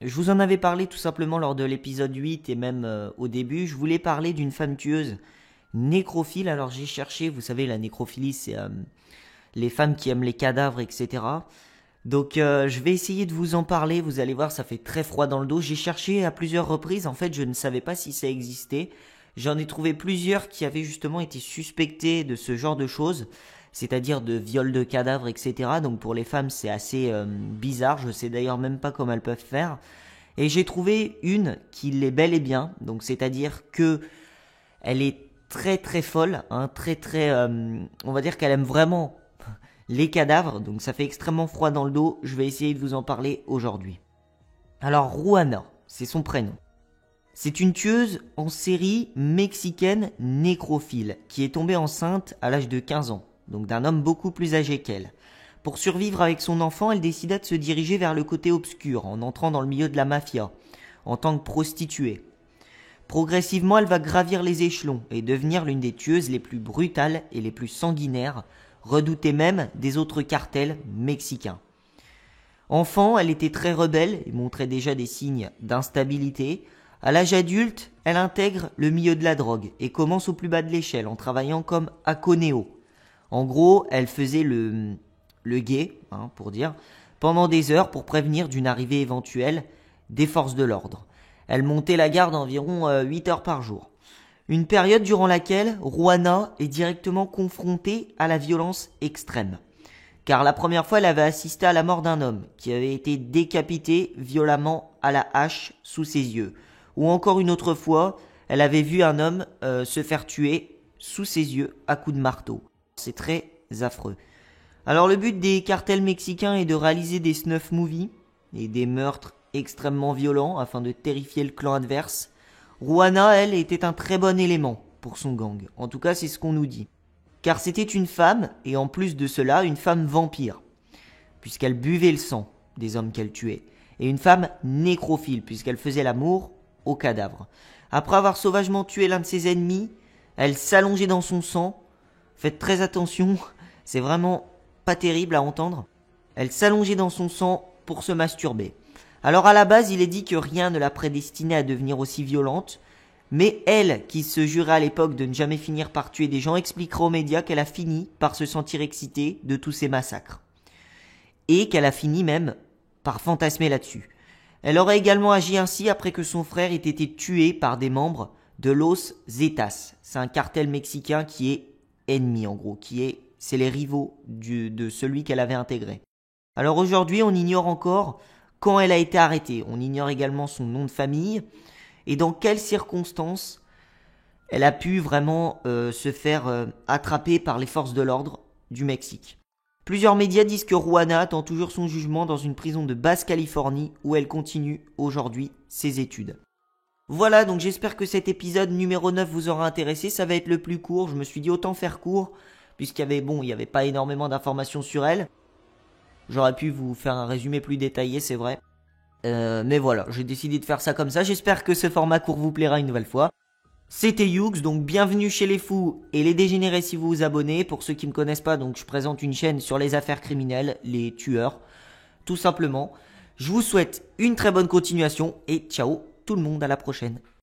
Je vous en avais parlé tout simplement lors de l'épisode 8 et même au début. Je voulais parler d'une femme tueuse nécrophile. Alors j'ai cherché, vous savez, la nécrophilie, c'est les femmes qui aiment les cadavres, etc. Donc je vais essayer de vous en parler. Vous allez voir, ça fait très froid dans le dos. J'ai cherché à plusieurs reprises. En fait, je ne savais pas si ça existait. J'en ai trouvé plusieurs qui avaient justement été suspectés de ce genre de choses, c'est-à-dire de viol de cadavres, etc. Donc pour les femmes, c'est assez bizarre. Je sais d'ailleurs même pas comment elles peuvent faire. Et j'ai trouvé une qui l'est bel et bien. Donc c'est-à-dire que elle est très très folle, hein, très très. On va dire qu'elle aime vraiment les cadavres. Donc ça fait extrêmement froid dans le dos. Je vais essayer de vous en parler aujourd'hui. Alors Ruana, c'est son prénom. C'est une tueuse en série mexicaine nécrophile qui est tombée enceinte à l'âge de 15 ans, donc d'un homme beaucoup plus âgé qu'elle. Pour survivre avec son enfant, elle décida de se diriger vers le côté obscur en entrant dans le milieu de la mafia, en tant que prostituée. Progressivement, elle va gravir les échelons et devenir l'une des tueuses les plus brutales et les plus sanguinaires, redoutée même des autres cartels mexicains. Enfant, elle était très rebelle et montrait déjà des signes d'instabilité. À l'âge adulte, elle intègre le milieu de la drogue et commence au plus bas de l'échelle en travaillant comme aconeo. En gros, elle faisait le guet, hein, pour dire, pendant des heures pour prévenir d'une arrivée éventuelle des forces de l'ordre. Elle montait la garde environ 8 heures par jour. Une période durant laquelle Ruana est directement confrontée à la violence extrême. Car la première fois, elle avait assisté à la mort d'un homme qui avait été décapité violemment à la hache sous ses yeux. Ou encore une autre fois, elle avait vu un homme se faire tuer sous ses yeux à coups de marteau. C'est très affreux. Alors le but des cartels mexicains est de réaliser des snuff movies et des meurtres extrêmement violents afin de terrifier le clan adverse. Ruana, elle, était un très bon élément pour son gang. En tout cas, c'est ce qu'on nous dit. Car c'était une femme, et en plus de cela, une femme vampire, puisqu'elle buvait le sang des hommes qu'elle tuait, et une femme nécrophile, puisqu'elle faisait l'amour aux cadavres. Après avoir sauvagement tué l'un de ses ennemis, elle s'allongeait dans son sang. Faites très attention, c'est vraiment pas terrible à entendre. Elle s'allongeait dans son sang pour se masturber. Alors à la base, il est dit que rien ne la prédestinait à devenir aussi violente, mais elle, qui se jurait à l'époque de ne jamais finir par tuer des gens, expliquera aux médias qu'elle a fini par se sentir excitée de tous ces massacres. Et qu'elle a fini même par fantasmer là-dessus. Elle aurait également agi ainsi après que son frère ait été tué par des membres de Los Zetas. C'est un cartel mexicain qui est ennemi en gros, c'est les rivaux de celui qu'elle avait intégré. Alors aujourd'hui, on ignore encore quand elle a été arrêtée. On ignore également son nom de famille et dans quelles circonstances elle a pu vraiment se faire attraper par les forces de l'ordre du Mexique. Plusieurs médias disent que Ruana attend toujours son jugement dans une prison de Basse-Californie où elle continue aujourd'hui ses études. Voilà, donc j'espère que cet épisode numéro 9 vous aura intéressé. Ça va être le plus court, je me suis dit autant faire court, puisqu'il y avait pas énormément d'informations sur elle. J'aurais pu vous faire un résumé plus détaillé, c'est vrai. Mais voilà, j'ai décidé de faire ça comme ça. J'espère que ce format court vous plaira une nouvelle fois. C'était Youx, donc bienvenue chez les fous et les dégénérés si vous vous abonnez. Pour ceux qui me connaissent pas, donc je présente une chaîne sur les affaires criminelles, les tueurs, tout simplement. Je vous souhaite une très bonne continuation et ciao tout le monde, à la prochaine.